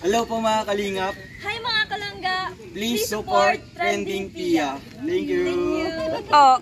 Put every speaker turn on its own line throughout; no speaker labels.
Hello po mga kalingap.
Hi mga kalangga.
Please support Trending Pia. Thank you.
Oh.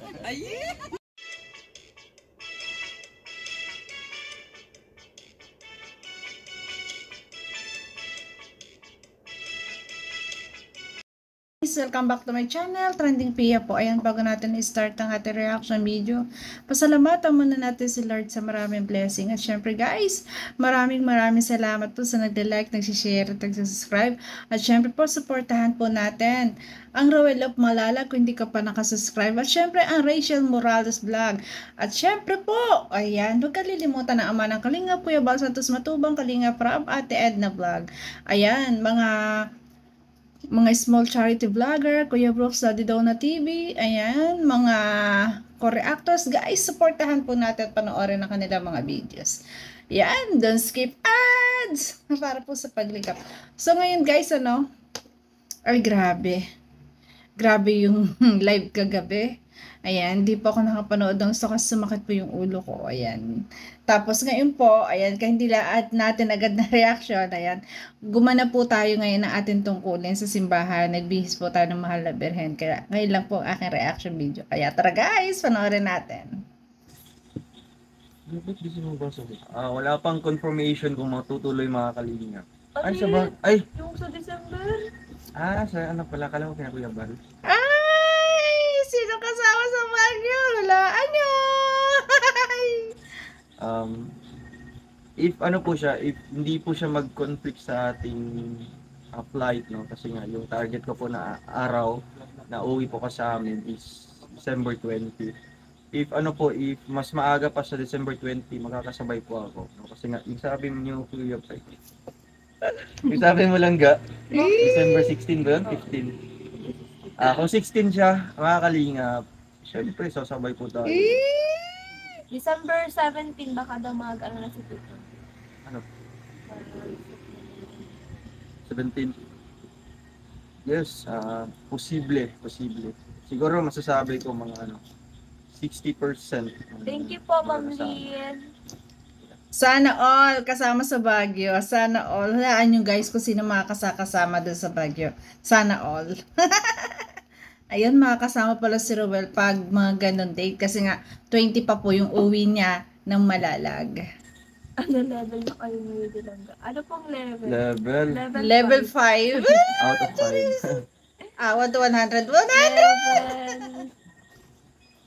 Welcome back to my channel, Trending Pia po. Ayan, bago natin i-start ang ating reaction video, pasalamatan muna natin si Lord sa maraming blessing. At syempre guys, maraming salamat po sa nagde-like, nagsishare at nagsisubscribe. At syempre po, supportahan po natin ang Rowell of Malala kung hindi ka pa nakasubscribe. At syempre, ang Rachel Morales Vlog. At syempre po, ayan, huwag kalilimutan na ama ng Kalingap, Kuya Bal Santos Matubang, Kalingap Rab, Ate Edna Vlog. Ayan, mga small charity vlogger, Kuya Brooks, Daddy Donna TV, ayan, mga co-reactors, guys, supportahan po natin at panoorin na kanila mga videos. Ayan, don't skip ads! Para po sa paglikap. So, ngayon guys, ay grabe. Grabe yung live kagabi. Ayan, hindi po ako nakapanood ng so kasi sumakit po yung ulo ko. Ayan. Tapos ngayon po, ayan, kaya hindi natin agad na reaction. Ayan, gumana po tayo ngayon ng ating tungkulin sa simbahan. Nagbihis po tayo ng Mahal na Birhen. Kaya ngayon lang po ang aking reaction video. Kaya tara guys, panoorin natin.
Wala pang confirmation kung matutuloy mga kalingap. Ay,
Yung sa December.
sa ano pala, kala ko kaya Kuya Bal.
Sino kasama sa Baguio? Hulaan nyo!
If ano po siya, if hindi po siya mag-conflict sa ating flight, no? Kasi nga, yung target ko po na araw na uwi po ka sa amin is December 20. If mas maaga pa sa December 20, makakasabay po ako. No? Kasi nga, yung sabi mo niyo, Kuya Bal. Yung sabi mo lang ga, December 16 ba yun? 15. Kung 16 siya, mga kalingap, syempre, sasabay po tayo.
December 17, baka daw mag-ano na si Tito.
Ano? 17? Yes, posible. Siguro masasabi ko mga 60%.
Thank you po, Ma'am Lynn.
Sana all kasama sa Baguio. Sana all. Hulaan nyo guys kung sino makakasama doon sa Baguio. Sana all. Ayun, makakasama pala si Rowell pag mga ganun date. Kasi nga, 20 pa po yung uwi niya ng Malalag.
Ano level na kayo ngayon dilangga? Ano pong level?
Level 5.
Out of 5.
1 to 100. 100!
Level.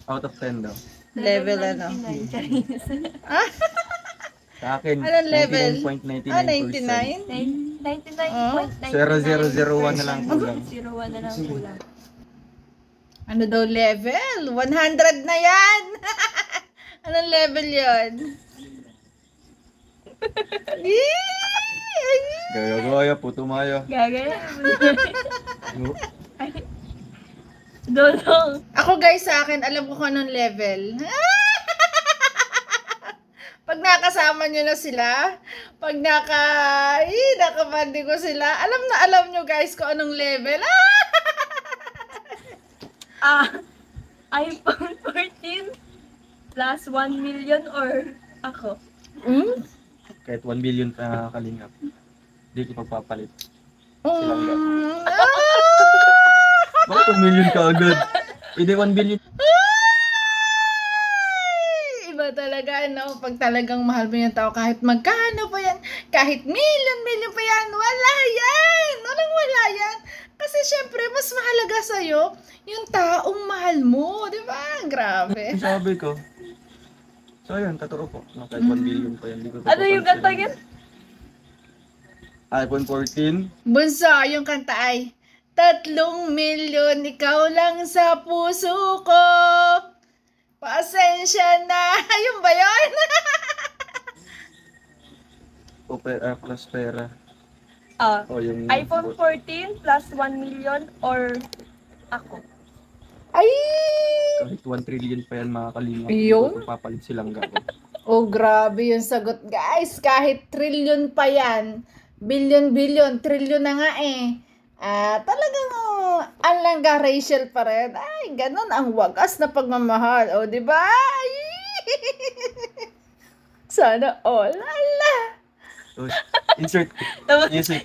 Out of 10 daw.
Level ano?
99, Chinese.
Sa akin,
Anong level?
99.99%.
99?
99.99.
0001 na lang kulang.
01 na lang kulang.
Ano daw level? 100 na yan! Anong level yun?
Gaya po, tumaya.
Gagaya. Dodong.
Ako guys, sa akin, alam ko kung anong level. Pag nakasama nyo na sila, pag nakabandi ko sila, alam nyo guys kung anong level.
iPhone 14 plus 1 million or ako?
Kahit 1 billion pa kalingap. Hindi ko pagpapalit. Bakit 1 million ka agad? Hindi 1 billion.
Iba talaga, pag talagang mahal mo yung tao, kahit magkano pa yan, kahit million pa yan, wala yan! Wala yan! Kasi syempre, mas mahalaga sa'yo yung taong mahal mo, di ba? Grabe.
Sabi ko. So yun, totoo po. Kahit 1 billion pa yan.
Ano yung kanta yun?
iPhone 14.
Bunso, yung kanta ay 3 milyon, ikaw lang sa puso ko. Pasensya na. Ayun ba yun?
Plus pera. Yung
iPhone 14 plus 1 million or ako?
Ay!
Kahit 1 trillion pa yan mga kalingap.
Yun?
Papalit silang gago.
Oh, grabe yung sagot, guys. Kahit trillion pa yan. Billion, trillion na nga eh. Talagang ang langga Rachel pa rin. Ay, ganun ang wagas na pagmamahal. O, di ba? Sana all. Allah.
Insert
Tapos,
music.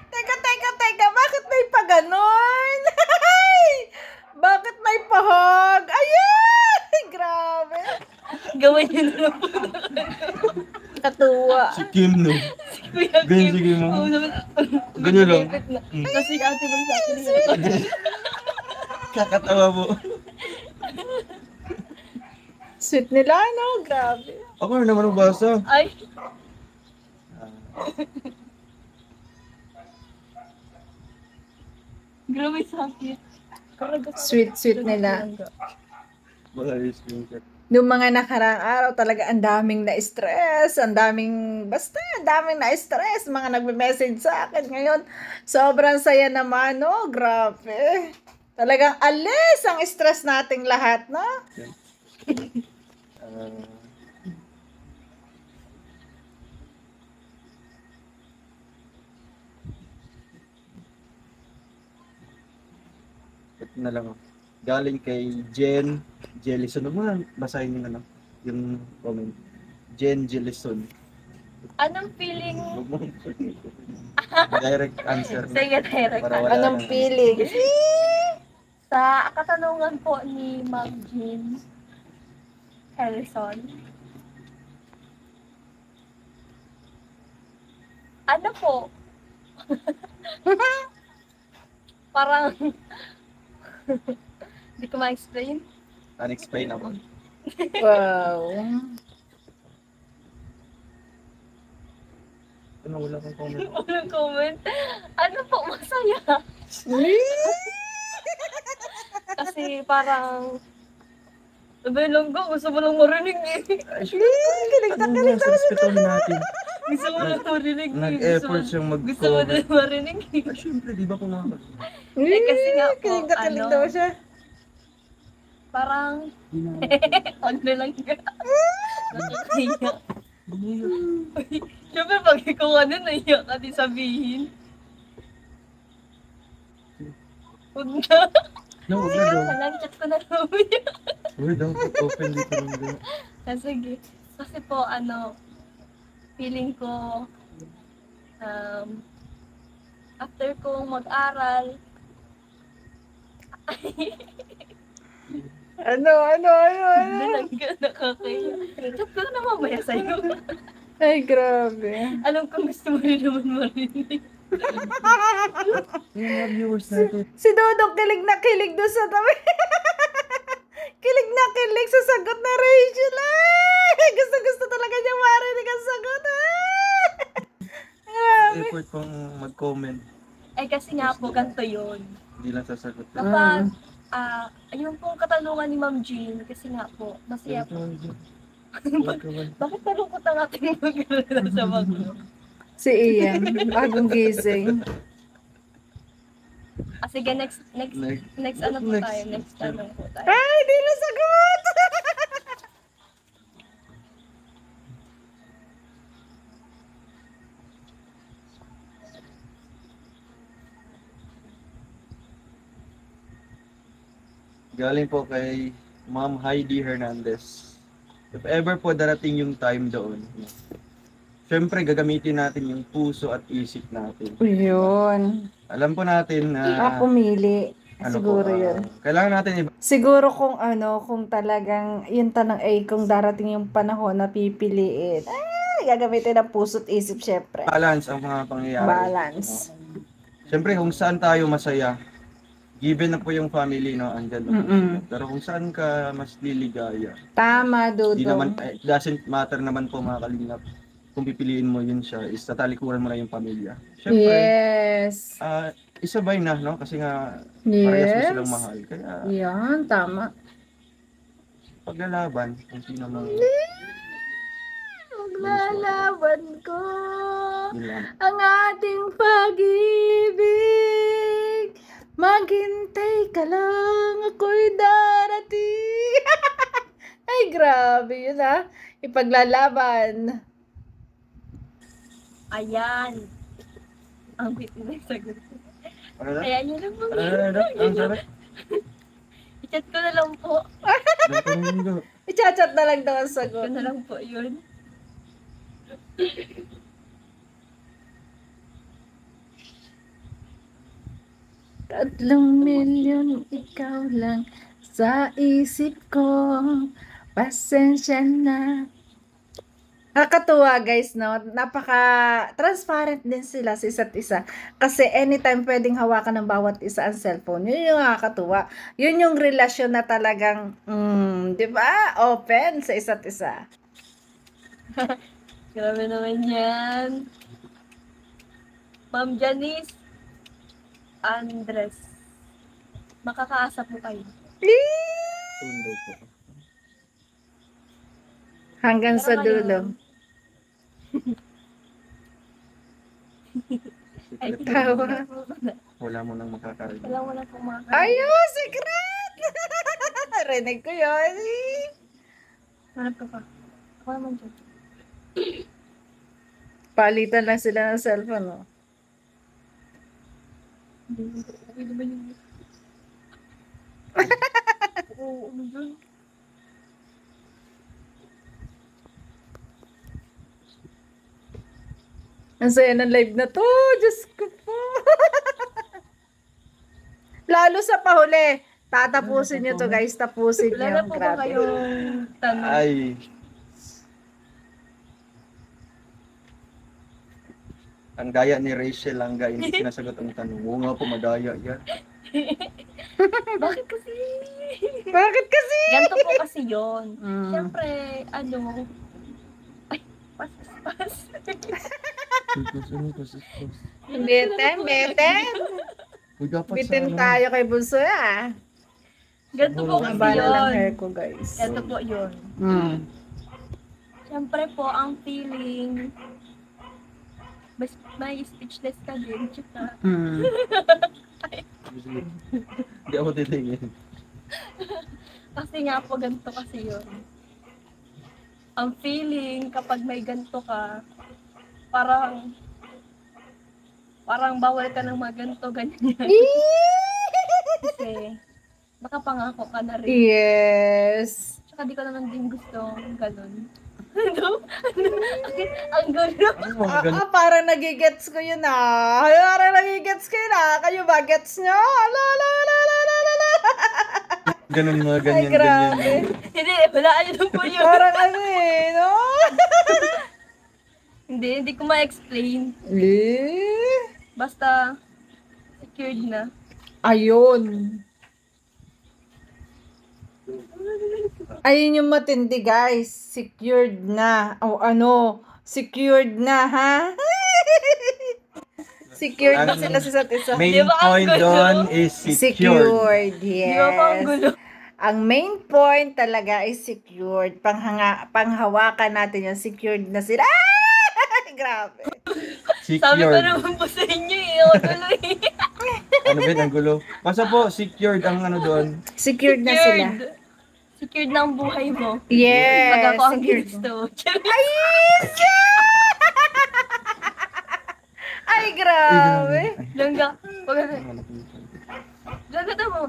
Teka, bakit may paganon? Bakit may pahog? Ayan! Grabe.
gawin niyo na lang po.
Katuwa.
Si Kim, no?
Kuya
Ganyan,
Kim.
sige, ma'am.
Oo naman.
Ganyan lang.
Kasi ate mo sa akin.
Kakatawa mo.
Sweet nila, no? Grabe.
Ako na naman basa.
Ay, grabe sakit.
Sweet nila.
Wala yung screenshot.
Noong mga nakaraang araw talaga ang daming na-stress, ang daming na-stress, mga nagme-message sa akin ngayon. Sobrang saya naman, no? Grabe. Talagang alis ang stress nating lahat, no?
Ito na lang. Galing kay Jen Jellison. Huwag mo na basahin yung ano, yung comment. Jen Jellison.
Anong feeling?
Huwag mo. Direct answer.
Sige, direct.
Para wala
Anong
nang-
feeling?
Sa katanungan po ni Ma'am Jean Harrison, ano po? Parang, hindi ko ma-explain.
Unexplainable.
Wow.
Ano, wala kang comment.
Walang comment. Ano po, masaya. Kasi parang, sabi lang ko, gusto mo lang marinig eh.
Ano nga, sa respetuhin natin.
Gusto mo lang marinig eh.
Nag-effort siyang
Gusto mo
mag-comment.
lang marinig eh.
Ah, syempre, di ba pumakas?
Eh, kasi nga po,
Kilig na kilig
ano,
daw siya.
parang, wag na lang ka. Nakakahiya. Siyempre, pag ikaw ano, naiyak ka di sabihin. Huwag na.
No, wag na daw.
Nag-chat ko na lang yun.
Uy, daw, open dito lang daw.
Sige. Kasi po, ano, feeling ko, after kong mag-aral,
Ano?
lang ka nakakaya. Chat ko na mamaya sa'yo.
Ay, grabe.
Alam ko gusto mo rin naman marinig.
Yung mga viewers natin.
Si Dodong kilig na kilig doon sa tabi. Kilig na kilig sa sagot na Rachel. Ay, gusto talaga niya marinig ang sagot. Grabe.
Effort pang mag-comment.
Eh kasi nga po, ganito yun.
Hindi lang sasagot.
Kapag, yung pong katanungan ni Ma'am Jean, kasi nga po, masaya po. Bakit malungkot ang ating mag-alala sa baglo?
Si Ian, bagong gising.
Sige, next ano po tayo, next tanong po tayo.
Ay, di na sagot!
Galing po kay Ma'am Heidi Hernandez. If ever po darating yung time doon, syempre gagamitin natin yung puso at isip natin.
Yun.
Alam po natin na
Pumili. Siguro
po,
yun.
kailangan natin
Siguro kung talagang, yung tanong ay kung darating yung panahon na pipiliin. Gagamitin ng puso't isip, syempre.
i-balance ang mga pangyayari.
Balance.
Syempre kung saan tayo masaya, given na po yung family, no, andyan. Pero kung saan ka mas liligaya,
Tama,
di naman,
Dodong.
it doesn't matter naman po mga kalingap. Kung pipiliin mo yun siya, is tatalikuran mo na yung pamilya. Syempre,
Yes.
isabay na, no? Kasi nga, parehas mo
Yes.
silang mahal. Kaya,
Yan, tama.
paglalaban, kung sino mang,
Maglalaban ko
yun lang.
ang ating pag-ibig. Maghintay ka lang, ako'y darating. Ay, grabe yun Ipaglalaban.
Ayan. Ang bitin na sagot.
Ano na?
Ayan yun lang po.
Ang sarap.
I-chat ko na lang po.
Ang sarap.
I-chat na lang daw ang
Chat ko
sagot.
na lang po yun.
Tatlong milyon ikaw lang sa isip ko. Pasensya na. Nakakatuwa guys, no? Napaka-transparent din sila sa isa't isa. Kasi anytime pwedeng hawakan ng bawat isa ang cellphone. Yun yung nakakatuwa. Yun yung relasyon na talagang, di ba? Open sa isa't isa.
Grabe naman yan. Ma'am Janice Andres. Makakaasa po kayo.
Sundo po.
Hanggang sa
Pero ngayon,
dulo.
Ay,
Tawa.
Wala mo nang makakarinig.
wala pong mga
Ayun, secret! Rinig ko yun.
Hanap ka pa. Ako naman dyan.
Palitan lang sila ng cellphone, no?
Okay naman yun. Oo, ano dyan?
Ang saya ng live na to. Diyos ko po. Lalo sa pahuli. Tatapusin nyo to, guys. Tapusin
Wala na
nyo.
po ba
Grabe.
kayong tanong?
Ay. Ang daya ni Rachel lang guys, hindi sinasagot ang tanong. Oo nga po, madaya yan.
Bakit kasi?
Bakit kasi?
Ganto po kasi yun.
Mm.
Siyempre, ano, ay, pas.
Beten.
Uy, dapat
Bitin
sa
tayo kay Bunso, ah.
Ganto po kasi
Haba na lang
yun.
hair ko, guys.
Ganto po yun. Siyempre po, ang feeling, may speechless ka din, tsaka,
Hindi ako titingin.
kasi nga po, ganito kasi yun. Ang feeling, kapag may ganito ka, parang bawal ka ng mga ganito, ganyan. Kasi, nakapangako ka na rin.
Yes.
Tsaka di ko naman din gusto ganun. Ano? Ang gulo.
Ano mga ganun?
Parang nagigets ko yun, ah. Parang nagigets ko yun, ah. Kayo ba, gets nyo? Ala.
Ganun mga ganyan,
Ay, grabe.
ganyan.
Hindi, wala ano po yun.
Parang ano eh, no?
Hindi ko ma-explain. Basta, secured na.
Ayun. Ayun yung matindi, guys. Secured na. O ano, secured na, ha? Secured na sila sa isa't isa.
Main
Di ba ang
point
gulo?
doon is secured.
Di ba pa ang
Yes.
gulo?
Ang main point talaga is secured. Panghawakan natin yung secured na sila. Ah! Grabe.
Sabi ko
Secured.
naman po sa inyo eh. Ako tuloy.
Ano ba ang gulo? Basta po, secured ang ano doon.
Secured na sila.
Secured na ang buhay mo.
Yes.
Pag ako ang
secured.
gusto.
Ay, grabe.
Langga. Langga mo.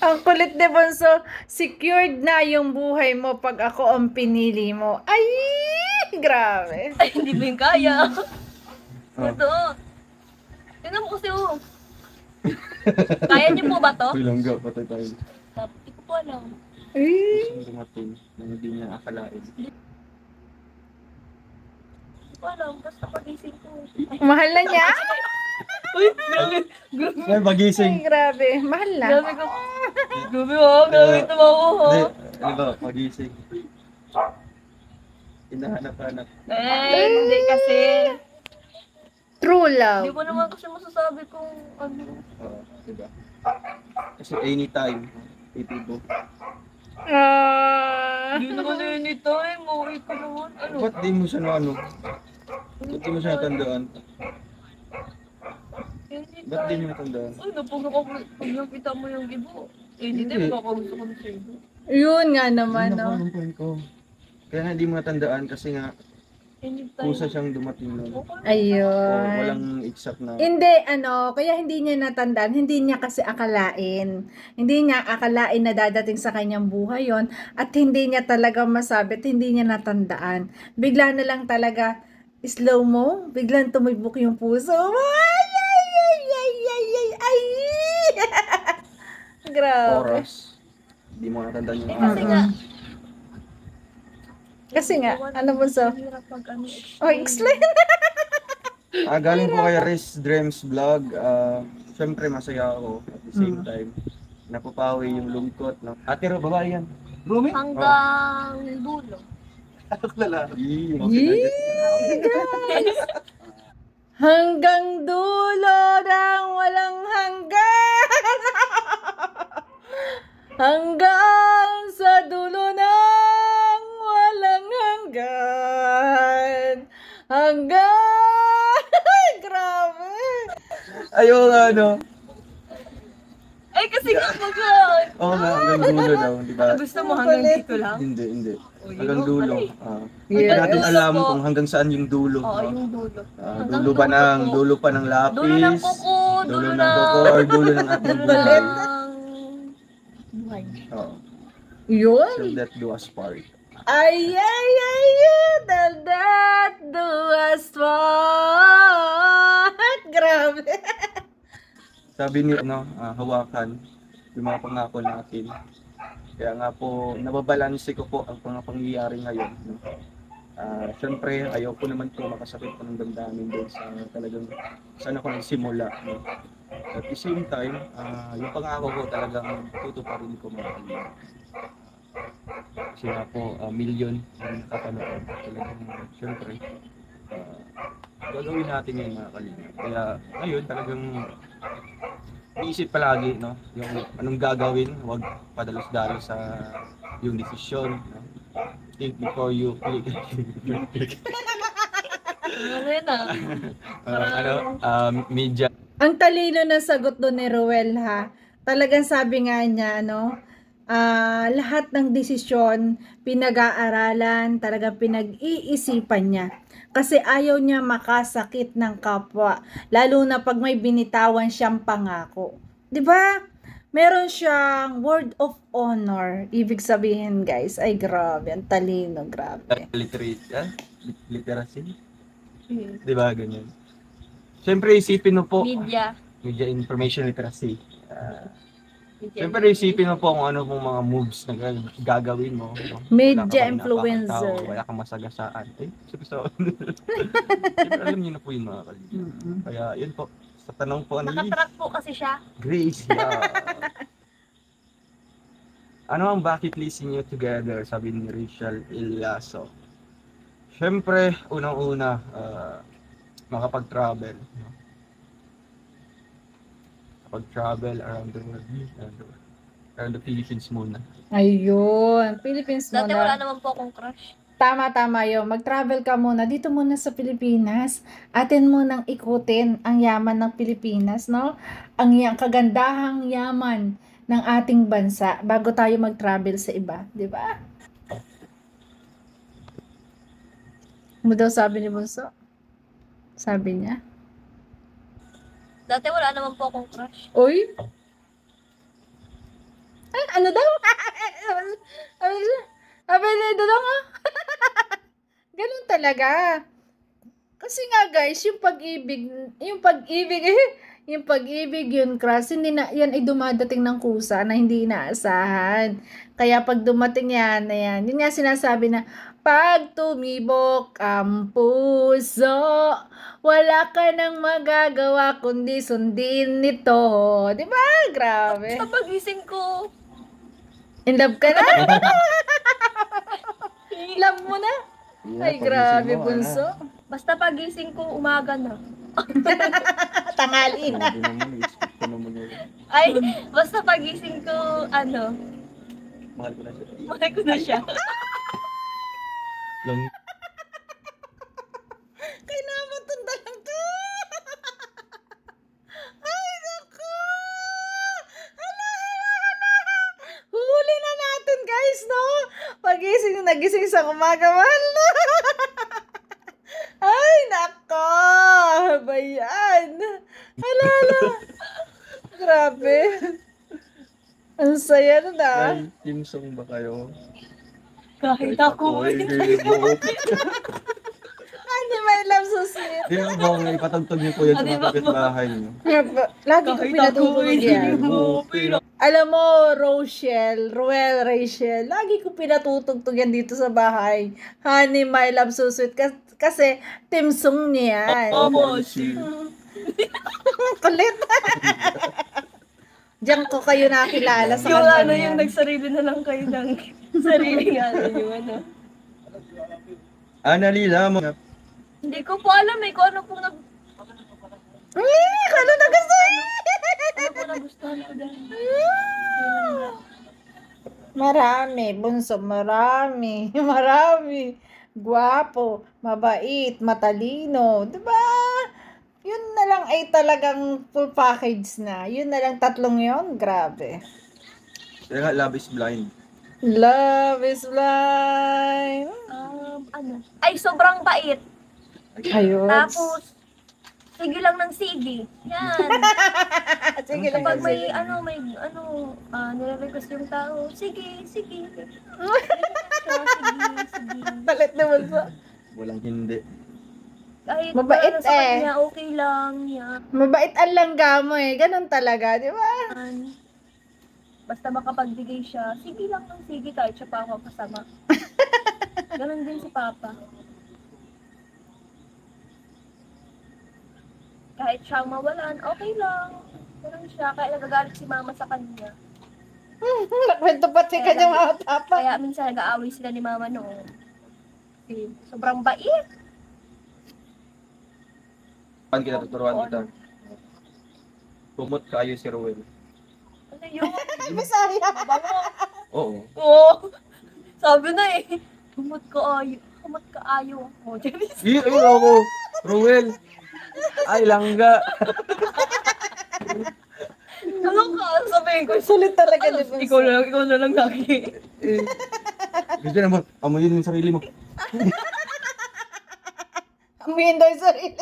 Ang kulit de Bonso. Secured na yung buhay mo pag ako ang pinili mo. Ay, grabe.
Ay, hindi mo yung kaya.
Oh.
Ito. Tingnan mo kasi oh. Kaya niyo po ba to?
Bilangga, patay tayo.
Hindi ko po alam.
Ay.
Isang dumating na hindi niya akalain.
Hindi ko alam. Basta pagising ko. Ay,
Mahal na niya?
uy, grabe. Grabe.
Ay, magising.
Ay, grabe. Mahal na.
Grabe ko. Grabe oh. Grabe tumawa oh.
Hindi, ano ba, magising. Hinahanap-hanap.
Hindi kasi.
True
Hindi
love.
ko naman kasi masasabi kung ano.
Oo, diba? Kasi anytime, titibo.
Hindi naman na anytime. Mauwi ko naman. Ano?
Ba't di mo siya na ano? Ba't di mo siya natandaan? Ba't di mo natandaan?
Ay, napag nakita mo yung ibo. Anytime, makakagusto ko na sa ibo.
Yun nga naman,
Yun ako,
no?
yung point ko. Kaya nga di mo natandaan kasi nga
Anytime.
kusa siyang dumating nun. O
Ayun.
walang exact na.
Hindi, kaya hindi niya natandaan, hindi niya kasi akalain. Hindi niya akalain na dadating sa kanyang buhay yon at hindi niya talaga masabi at hindi niya natandaan. Bigla na lang talaga, slow mo, biglang tumibok yung puso. Ay, ay, ay, ay, ay, ay, ay. grabe.
oras. Hindi mo natandaan yung
Kasi nga,
Kasi nga, ano po so?
hirap mag ano,
Oh, explain.
Galing po kay Riz Dreams Vlog. Syempre masaya ako at the same time. Napapawi yung lungkot. No? Ate Ro, babae yan. Rumi?
hanggang dulo.
Hanggang dulo ng walang hanggan. Hanggang sa dulo ng walang hanggan. Hanggang... Grabe.
Ayun ano.
Ay, kasi nga mag
Oo nga, hanggang dulo daw, di ba?
gusto mo hanggang dito lang?
Hindi.
O, yun
Hanggang
ang
dulo.
pala eh.
Hindi
Yes.
natin alam
Po.
kung hanggang saan yung dulo.
Oo,
no?
yung dulo.
Dulo ba ng
po.
dulo pa ng lapis?
Dulo ng kuko,
Dulo ng kuko, or dulo ng ating
dulo
buhay?
ng buhay.
Oo.
Yun.
Till that do us part.
Ay, till that do us part. Grabe.
Sabi ni hawakan yung mga pangako natin. Kaya nga po, nababalanse ko po ang mga pangyayari ngayon. No? Siyempre, ayaw ko naman po makasakit pa ng damdamin doon sa talagang saan ako nagsimula. No? At the same time, yung pangako ko talagang tutuparin ko mga kalina. Kasi nga po, million ang nakapanood. Talagang, siyempre, gagawin natin ngayon mga kalina. Kaya ngayon talagang iisip palagi, no? Yung anong gagawin, huwag padalos-dalos sa yung desisyon. No? Think before you click.
Ano yun
Media.
Ang talino ng sagot doon ni Ruel, ha. Talagang sabi nga niya, lahat ng desisyon, pinag-aaralan, talagang pinag-iisipan niya. Kasi ayaw niya makasakit ng kapwa. Lalo na pag may binitawan siyang pangako. 'Di ba? Meron siyang word of honor. Ibig sabihin, guys, ay grabe. Ang talino, grabe.
Literacy. Di ba, ganyan. Siyempre, isipin mo po.
Media.
Media information literacy.
Media.
Siyempre, isipin mo po kung ano pong mga moves na gagawin mo. No?
Media
Wala ka bang
influencer.
napakatao, wala kang masagasaan. Siyempre, alam niyo na po yun mga kalina. Kaya, yun po. Sa tanong po, ano yun?
Nakatrack po kasi siya.
Grace, yeah. Ano ang bucket list niyo together? Sabi ni Rachel Ilyaso. Siyempre, unang-una, makapag-travel. No? Pag-travel around the world, around the Philippines muna.
Ayun. Philippines
Dati wala
muna.
naman po akong crush.
Tama yun. Mag-travel ka muna. Dito muna sa Pilipinas. Atin mo nang ikutin ang yaman ng Pilipinas, no? Ang kagandahang yaman ng ating bansa bago tayo mag-travel sa iba. Di ba? Ano daw sabi ni Bunso? Sabi niya.
Dati wala naman po akong crush.
Uy! Ano daw? Sabi ni Dudong, ganun talaga. Kasi nga guys, yung pag-ibig, yung crush, hindi na, yan ay dumadating ng kusa na hindi inaasahan. Kaya pag dumating yan, yun nga sinasabi na, pag tumibok ang puso, wala ka nang magagawa kundi sundin nito. Di ba? Grabe.
Sa pagising ko,
In love ka na? Love mo na? Ay, grabe, Bunso.
basta pagising ko, umaga na.
Tanghali na.
Ay, basta pagising ko,
Mahal ko na siya.
mahal ko na siya.
Long
Kailangan lang to. Ay, naku. Hala. Huli na natin, guys, no? Nagising sa umaga, mahal na. Ay, nako. Bayan. Hala. Grabe. Ang saya na.
Ay, team song ba kayo?
Kahit ako.
Hindi may love so sweet.
Di ba ba, ipatagtog niyo po yan sa
Di
mga
ba?
kapitbahay niyo?
Lagi ko pinatutulog yan.
Pero
Alam mo, Rachel, lagi ko pinatutugtog yan dito sa bahay. Honey, my love, so sweet. Kasi, timsong niya yan.
Opo,
Kulit. Diyan ko kayo nakilala sa
yung
kanta
ano,
niya.
yung nagsarili na lang kayo ng sarili nga yung ano.
Analila mo.
Hindi ko po alam eh kung ano pong
Ano na gusto niya?
ano pong nagustuhan ko dahil.
Marami, bunso, marami. Marami. Guwapo, mabait, matalino. Diba? Yun na lang ay talagang full package na. Yun na lang tatlong yon. Grabe.
Kaya nga, love is blind.
Love is blind.
Ano? Ay, sobrang bait.
Ayun.
Tapos, sige lang ng sige. Yan.
Sige lang.
Pag may nire-request yung tao, sige. Sige. Sige.
Palit naman sa.
Walang hindi.
Kahit
Mabait
para sa
eh.
kanya, okay lang. Yan.
Mabait ang langga mo eh. Ganun talaga, di ba?
Basta makapagbigay siya, sige lang ng sige kahit siya pa ako kasama. Ganon din si Papa. Kahit siya mawalan, okay lang. Ganon siya, kaya nagagalit si Mama sa kanya.
Nakwento pa si kanyang mga papa.
Kaya minsan nag-aaway sila ni Mama noon. Kasi sobrang bait.
Paano kita tuturuan kita? Kumot kayo si Ruel.
Ano yun?
Bisaya.
Bango.
Oo.
Oo. Sabi na eh. Kumot ka ayo ako.
Ayun ako. Ruel. Ay, langga.
Ano ka? Sabihin ko.
Sulit talaga
Ano,
ni Bunso.
ikaw na lang lagi.
Eh, gusto naman, amuyin yung sarili mo.
Amuyin daw yung sarili.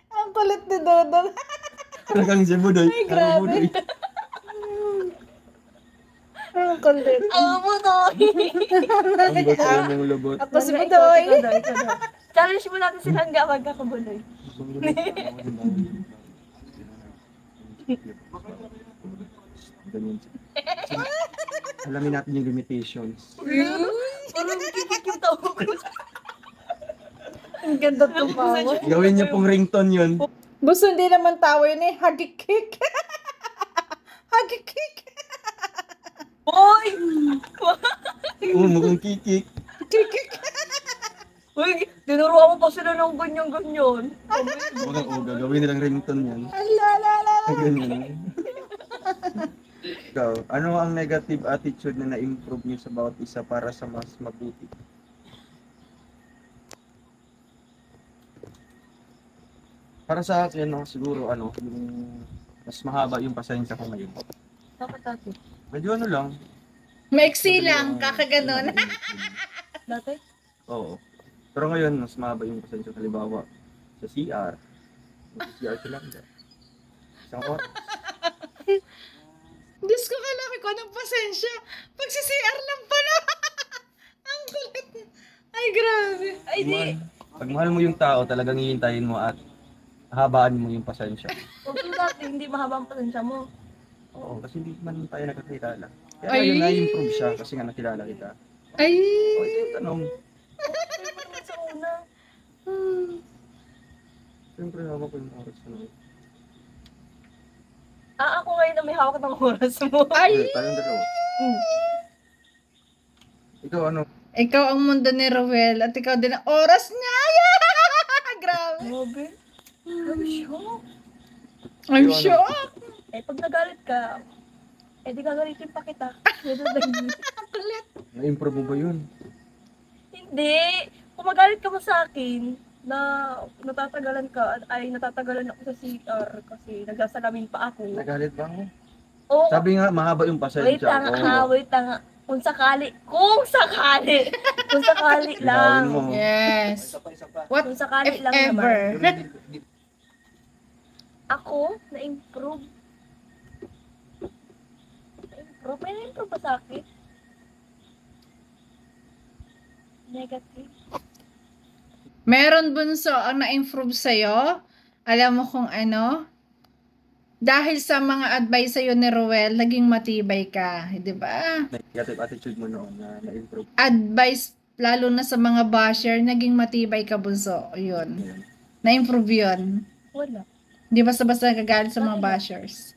Ang kulit ni Dodong.
Talagang si Budoy.
Ay, grabe. Ang kulit.
Alam mo to.
Ang gusto mong lubot.
Ako si Budoy.
Ikaw daw. Challenge mo natin silang gawag kakabuloy.
Ganyan. Alamin natin yung limitations.
Parang kikik yung tao ko.
Ang ganda tumawa.
Gawin niyo pong ringtone yun.
Bunso, hindi naman tawa yun eh. Hagikik. Hagikik.
Boy!
Mukhang kikik.
Kikik.
Uy, tinuruan mo pa sila ng ganyan-ganyan.
Mukhang uga. Gawin nilang ringtone yan.
Alalala.
Ganyan. Ikaw, ano ang negative attitude na na-improve niyo sa bawat isa para sa mas mabuti? Para sa akin, no, siguro, yung mas mahaba yung pasensya ko ngayon.
Bakit dati?
Medyo ano lang.
Maiksi lang, kakaganon.
Dati?
Oo. Pero ngayon, mas mahaba yung pasensya. Halimbawa, sa CR. Sa CR sila. Isang oras.
Diyos ko, kalaki ko ng pasensya. Pag si CR lang pala. Ang kulit. Ay, grabe.
Ay, di.
Pag mahal mo yung tao, talagang hihintayin mo at habaan mo yung pasensya.
Huwag yung dati, hindi mahaba ang pasensya mo.
Oo, kasi hindi man tayo nakakilala. Kaya
Ay.
ngayon na-improve siya kasi nga nakilala kita.
Ay.
O, ito yung tanong.
Pero pa naman sa una.
Siyempre, hawak ko yung oras na.
Ako ngayon na may hawak ng oras mo.
Ay.
Tayong dalawa. Ikaw ano?
Ikaw ang mundo ni Rowel at ikaw din ang oras niya. Grabe.
Grabe. I'm shocked.
I'm
Ikaw, ano?
shocked.
Eh, pag nagalit ka, eh di gagalitin pa kita.
Ang kulit.
Na-improve mo ba yun?
Hindi. Kung magalit ka mo sa akin, na natatagalan ka, ay natatagalan ako sa CR kasi nagsasalamin pa ako.
Nagalit ba ako?
Oo.
Sabi nga, mahaba yung
Wait
pasensya
lang,
ko.
wait lang. Kung sakali lang.
Ilawin mo.
Yes. What
Kung sakali
if
lang
ever?
naman. Ako, na-improve. May na-improve ba sa akin? Negative.
Meron bunso ang na-improve sa'yo. Alam mo kung ano? Dahil sa mga advice sa'yo ni Ruel, naging matibay ka, di ba?
Negative attitude mo noon na-improve.
Advice, lalo na sa mga basher, naging matibay ka, bunso. Yun.
Yun.
Na-improve yun.
Wala.
Di basta-basta nagagalit sa mga bashers.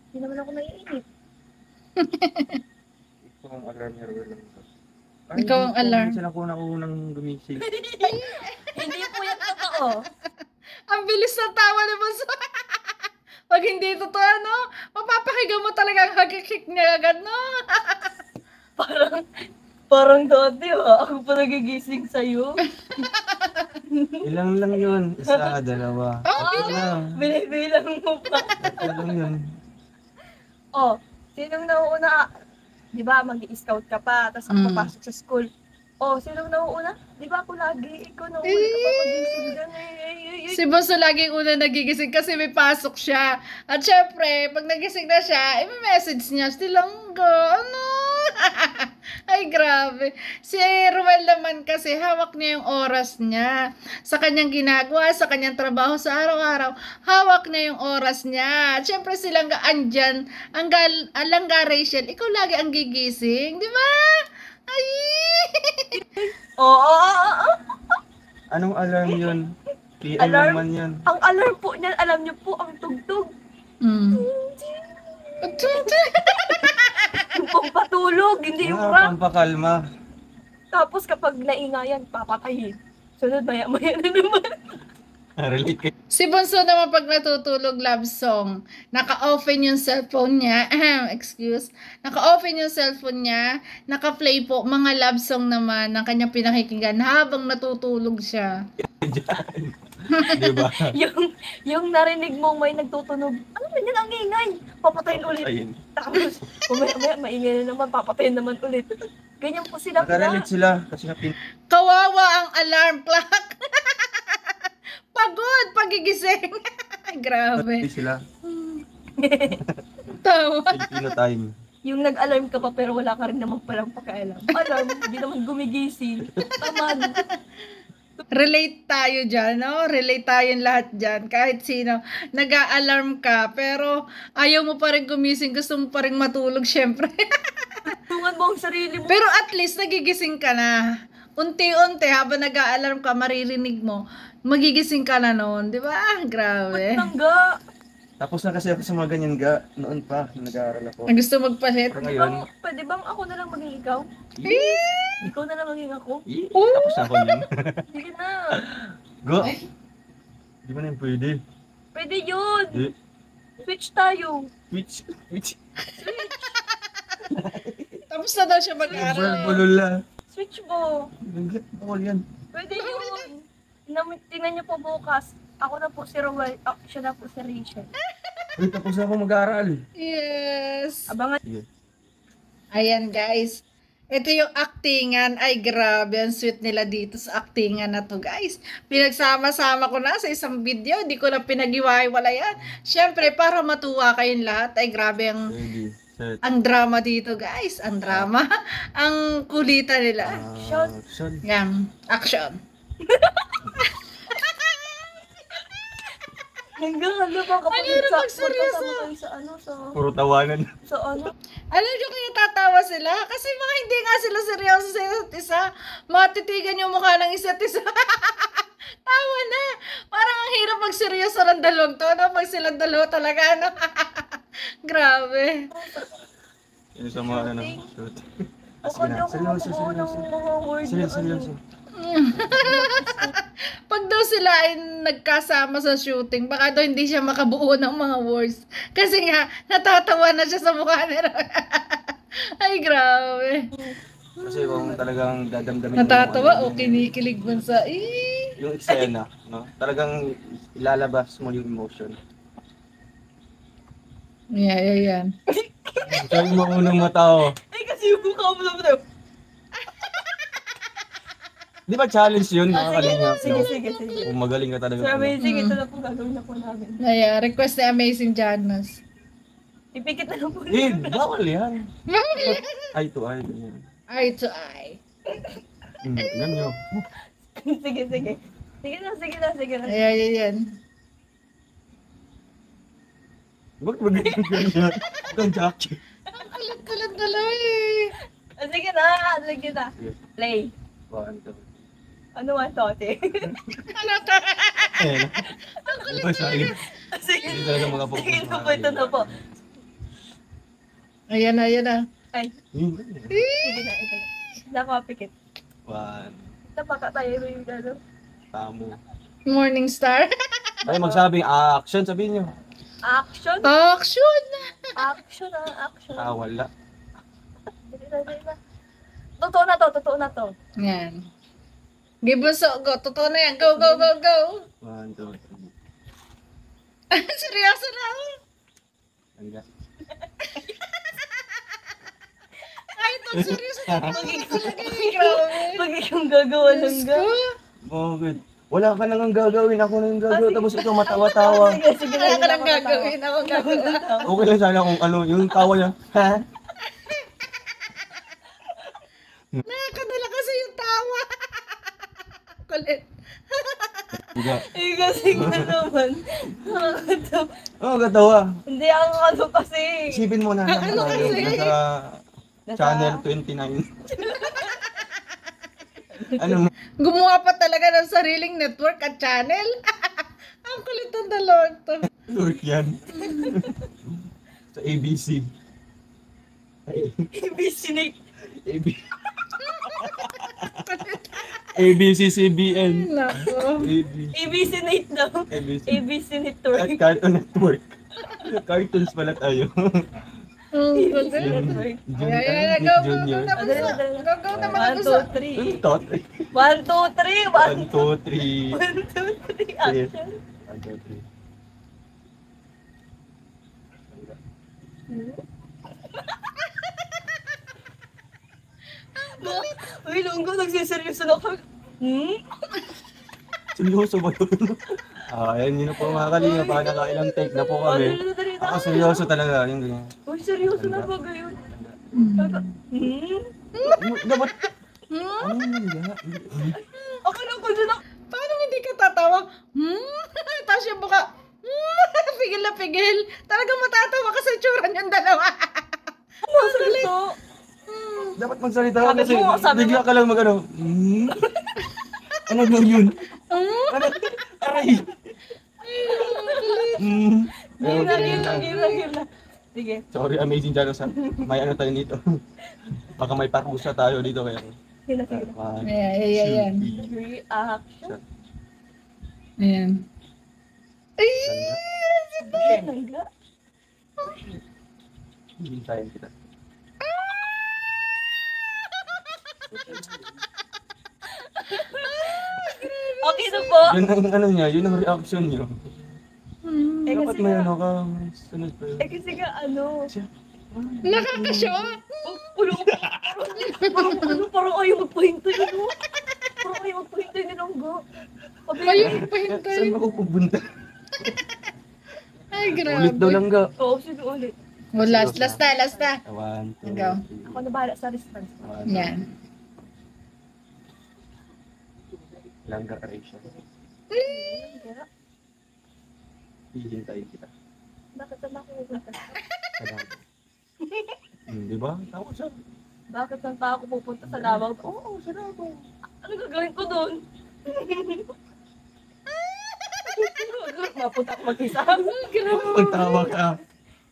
Hindi naman ako naiinip.
Ikaw ang alarm ni Ruel lang.
Ikaw ang alarm.
Minsan ako unang gumising.
Hindi po yan totoo.
Ang bilis ng tawa ni bunso. Pag hindi totoo, no? Mapapakiga mo talaga ang hagikik niya agad, no?
Parang dati ako pa nagigising sa'yo.
Ilang lang yun. Isa, dalawa. Tatlo lang.
Binibilang mo pa.
Tatlo lang yun.
Oh, sinong nauuna? Di ba, mag-i-scout ka pa, tapos ako papasok sa school. Oh, sinong nauuna? Di ba ako lagi? Ikaw nauuna ka pa magising dyan.
Si Bunso laging una nagigising kasi may pasok siya. At syempre, pag nagising na siya, i-message niya, Stilonggo, ano? Ay, grabe. Si Ruel naman kasi, hawak niya yung oras niya. Sa kanyang ginagawa, sa kanyang trabaho sa araw-araw, hawak niya yung oras niya. At syempre silang andyan, Langga Rachel, ikaw lagi ang gigising, di ba? Ay!
Oo.
Anong alarm yun? PM
Alarm?
naman yun.
Ang alarm po niyan, alam niyo po, ang tugtog.
Mm.
Yung pampatulog, hindi yung rock.
Pampakalma.
Tapos kapag naingayan, papatayin. Sunod, maya-maya na naman.
Relate kayo.
Si Bunso naman pag natutulog love song, naka-open yung cellphone niya, naka-open yung cellphone niya, naka-play po mga love song naman ng kanyang pinakikinggan habang natutulog siya.
Diba?
yung narinig mong may nagtutunog, ano ba yan, ang ingay? Papatayin ulit.
Ayun.
Tapos, maya-maya, maingay na naman, papatayin naman ulit. Ganyan po sila.
Nakarelate sila kasi
Kawawa ang alarm clock. Pagod pagigising. Grabe.
sila.
Tawa.
Filipino time.
Yung nag-alarm ka pa pero wala ka rin naman palang pakialam. Alarm, hindi naman gumigising. Tamad.
Relate tayo dyan, no? Relate tayong lahat dyan. Kahit sino, nag-a-alarm ka, pero ayaw mo pa rin gumising, gusto mo pa rin matulog, syempre.
Tungan mo ang sarili mo.
Pero at least, nagigising ka na. Unti-unti, habang nag-a-alarm ka, maririnig mo, magigising ka na noon, di ba? Grabe.
Tangga.
Tapos na kasi ako sa mga ganyan noon pa, nag-aaral ako.
Ang gusto magpalit.
Pero ngayon,
Pwede bang ako na lang maging ikaw? Ikaw na lang maging ako?
tapos na ako niyan.
Sige na.
Go! Di ba na yun pwede?
Pwede yun.
Di.
Switch tayo.
Which?
Tapos na daw siya mag-aaral.
Bulula.
Switch mo.
Bawal yan.
Pwede yun. Tingnan niyo po bukas. Ako na po si Rowell. Siya na po si Rachel.
Uy, tapos na ako mag-aaral.
Yes.
Abangan.
Sige.
Ayan guys. Ito yung actingan. Ay grabe, ang sweet nila dito sa actingan na to guys. Pinagsama-sama ko na sa isang video. Di ko na pinag-iwalay-walayan. Syempre, para matuwa kayong lahat. Ay grabe
Ready, set,
ang drama dito guys. Ang drama. Ang kulitan nila.
action.
Yan. Action.
Hanggang ano ba kapag
Ano na magseryoso?
magkasama kayo sa ano,
Puro tawanan.
sa ano?
Alam nyo kaya tatawa sila? Kasi mga hindi nga sila seryoso sa isa't isa. Matitigan yung mukha ng isa't isa. Tawa na. Parang ang hirap magseryoso ng dalawang to. No? Pag silang dalawa talaga. No? Grabe.
Yung sa mga ano, shoot.
Ako
Sige na,
daw kumukuha
seryoso.
ng mga word na
Seryoso.
Pag daw sila ay nagkasama sa shooting, baka daw hindi siya makabuo ng mga words. Kasi nga, natatawa na siya sa mukha nila. Ay, grabe.
Kasi kung talagang dadamdamin
Natatawa o
yung,
kinikilig man sa,
yung eksena, no? Talagang ilalabas mo yung emotion.
yan.
Sabi mo unang matao.
Ay, kasi yung mukha mo naman daw.
Di ba challenge yun? Nakakalingap.
Sige, sige, sige.
Kung magaling ka talaga.
Sir Amazing, ito na po gagawin na po namin.
Ayan, request ni Amazing Janice.
Ipikit na lang po.
Bawal yan. Eye to eye. Ganyan.
Eye to eye.
Ganyan.
Sige, sige. Sige na, sige na, sige na.
Ayan.
Bakit mag-ganyan? Ikaw, Jackie.
Ang kulit-kulit na lang eh.
Sige na, sige na.
Sige.
Play.
1, 2.
Ano man, Tote?
Ano to?
Eh, diba sabi?
Sige.
Hindi talaga makapokus.
Sige na po, ito na po.
Ayan na.
Ay,
Yun.
sige na, ito na. Nakapikit.
1.
Napaka tayo yung gano'n.
Tamo.
Morning star.
Ay, magsabi, action, sabihin nyo.
Action!
Action!
Action ah, action.
Wala.
Sige na. Totoo na to.
Yan. Gibuso, go. Totoo na yan. Go.
1, 2, 3.
Seryoso na.
Hangga.
Ay, ito, seryoso na.
Pag ikaw gagawa ng
Diyos ko.
Bakit? Wala ka nang gagawin, ako nang gagawin, tapos ikaw matawa-tawa.
Sige
Wala ka
na
nang gagawin. Ako gagawin.
Okay lang sana kung ano, yung tawa niya, ha?
Nakakadala kasi yung tawa. Kulit.
Hangga.
Kasi nga naman. Nakakatawa.
Oo, katawa.
Hindi ako ano kasi.
Isipin mo na naman tayo, nasa channel 29. Ano mo?
Gumawa pa talaga ng sariling network at channel. Ang kulit ng dalawang to.
Lurk yan. Sa ABC.
Ibisinig.
ABC-CBN.
Nako.
Ibisinate daw.
ABC.
ABC
At
Network.
Cartoon Network. Cartoons pala tayo.
Ang kulit.
Network.
Ayan,
Nick
go
Junior.
na busa. Go na mga
1,
busa.
2, 3.
Tuntot.
1, 2, 3.
1, 2, 3.
1, 2, 3. Action.
1, 2, 3.
Uy, Lunggo, nagsiseryoso na ako.
Seryoso ba yun? Ayan yun na po mga kalinga. Baka nakailang take na po kami. Ako seryoso talaga. Yung ganyan.
Uy, seryoso na ba gayon?
Dapat...
Hmm?
Ano yung nandiyan?
Ako lang ko dyan ako.
Paano hindi ka tatawa? Tapos yung buka, pigil na pigil. Talagang matatawa ka sa tsura niyong dalawa.
Seryoso.
Dapat magsalita ka
Sabi
kasi
mo, sabi
bigla ka lang mag-ano. Ano lang yun? Ano? Aray!
Gira. Sige.
Sorry, amazing Jano sa may ano tayo dito. Baka may parusa tayo dito kaya.
Sige.
Ayan.
Reaction.
Ayan. Ay!
Nangga.
Hintayin kita.
Okay na po.
Yun ang ano niya, yun ang reaction niyo.
Eh
Dapat
kasi
may
nga,
ano ka, sunod pa yun.
eh kasi nga ano.
Nakakashock!
Parang ayaw magpahinto yun. Oh. Parang ayaw magpahinto yun, Lunggo.
Ayaw pahintay.
Saan ako pupunta?
Ay, grabe.
Ulit daw lang ga.
Oo, sige ulit.
Oh, last na.
1, 2,
Go.
3.
Ako na bahala sa response.
Yan.
Langga Aration. Hihintayin kita.
Bakit naman ako pupunta?
Sa Davao. Di ba? Tama siya.
Bakit saan pa ako pupunta sa Davao? Oo, sa Davao. Ano gagawin ko doon? Mapunta ako mag-isa.
Pagtawa ka.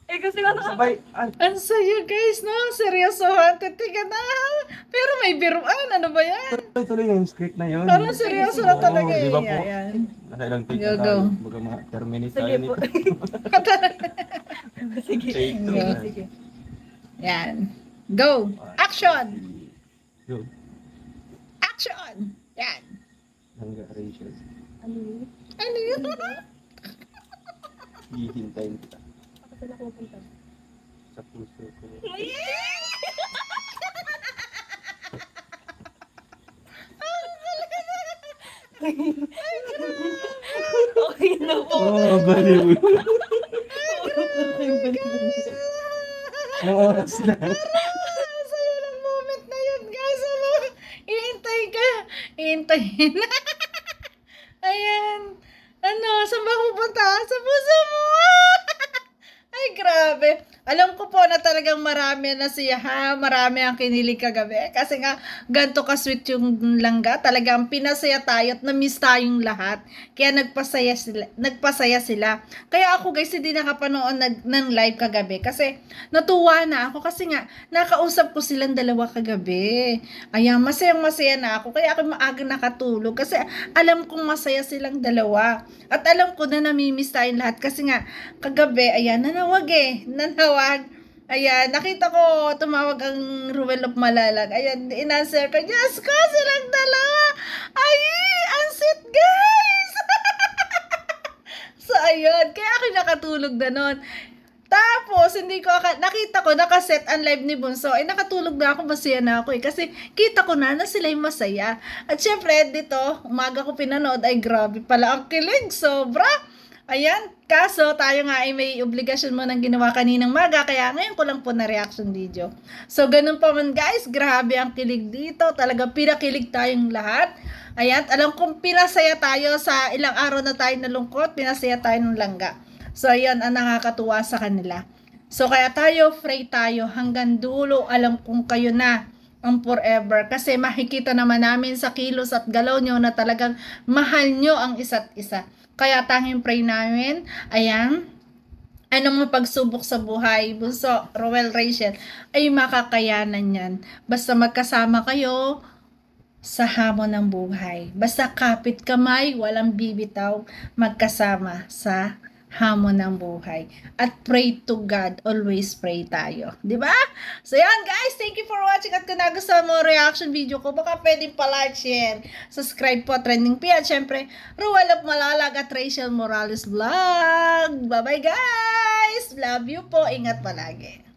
Eh kasi nga
Sabay.
Ang saya guys, no? Seryosohan. Titiga na. Pero may biruan. Ano ba yan?
Tuloy yung script na yun.
Parang seryoso na talaga
Oo,
eh.
di ba po?
Ayan.
Nakailang take
Go,
na tayo.
go.
Baga ma-terminate
Sige
tayo
po.
nito.
Sige.
Take two.
Go.
Sige.
Yan. Go. Action.
Go.
Action. Yan.
Langga Aration.
Ano yun?
Ano yun?
Hihintayin kita.
Bakit saan ako pupunta?
Sa puso ko.
Okay na po.
Oh, baliw. Ang oras na.
Saya ng moment na yun, guys. Ano? Ihintay ka. hihintayin. Ayan. Ano, saan ba pupunta? Sa puso mo. Ay, grabe. Alam ko po na talagang marami na siya ha. Marami ang kinilig kagabi. Kasi nga, ganito ka-sweet yung langga. Talagang pinasaya tayo at na-miss tayong lahat. Kaya nagpasaya sila. Kaya ako guys, hindi nakapanood ng live kagabi. Kasi natuwa na ako. Kasi nga, nakausap ko silang dalawa kagabi. Ayan, masayang-masaya na ako. Kaya ako maaga nakatulog. Kasi alam kong masaya silang dalawa. At alam ko na namimiss tayong lahat. Kasi nga, kagabi, ayan, nanawag. Ayan, nakita ko, tumawag ang Ruel of Malalag. Ayan, in-answer ko, Diyos ko, silang dalawa. Ay, ang sweet, guys. So, ayun, kaya ako nakatulog na nun. Tapos, nakita ko, nakaset ang live ni Bunso. Ay, nakatulog na ako, masaya na ako Kasi, kita ko na sila yung masaya. At syempre, dito, umaga ko pinanood, ay grabe pala ang kilig. Sobra. Ayan, kaso tayo nga ay may obligasyon mo ng ginawa kaninang maga, kaya ngayon ko lang po na reaction video. So, ganun pa man guys, grabe ang kilig dito. Talaga pinakilig tayong lahat. Ayan, alam kong pinasaya tayo sa ilang araw na tayo nalungkot, pinasaya tayo ng langga. So, ayan, ang nakakatuwa sa kanila. So, kaya tayo, pray tayo hanggang dulo. Alam kong kayo na ang forever. Kasi makikita naman namin sa kilos at galaw nyo na talagang mahal nyo ang isa't isa. Kaya tanging pray namin, ayan, anong mapagsubok sa buhay, Bunso, Roel, Rachel, ay makakayanan yan. Basta magkasama kayo sa hamon ng buhay. Basta kapit kamay, walang bibitaw, magkasama sa hamon ng buhay. At pray to God, always pray tayo. Diba? So yan guys, thank you for watching. At kung nagustuhan mo reaction video ko, baka pwedeng pa-like, share, subscribe po, Trending P. At syempre, Ruel of Malalag at Rachel Morales Vlog. Bye-bye guys! Love you po. Ingat palagi.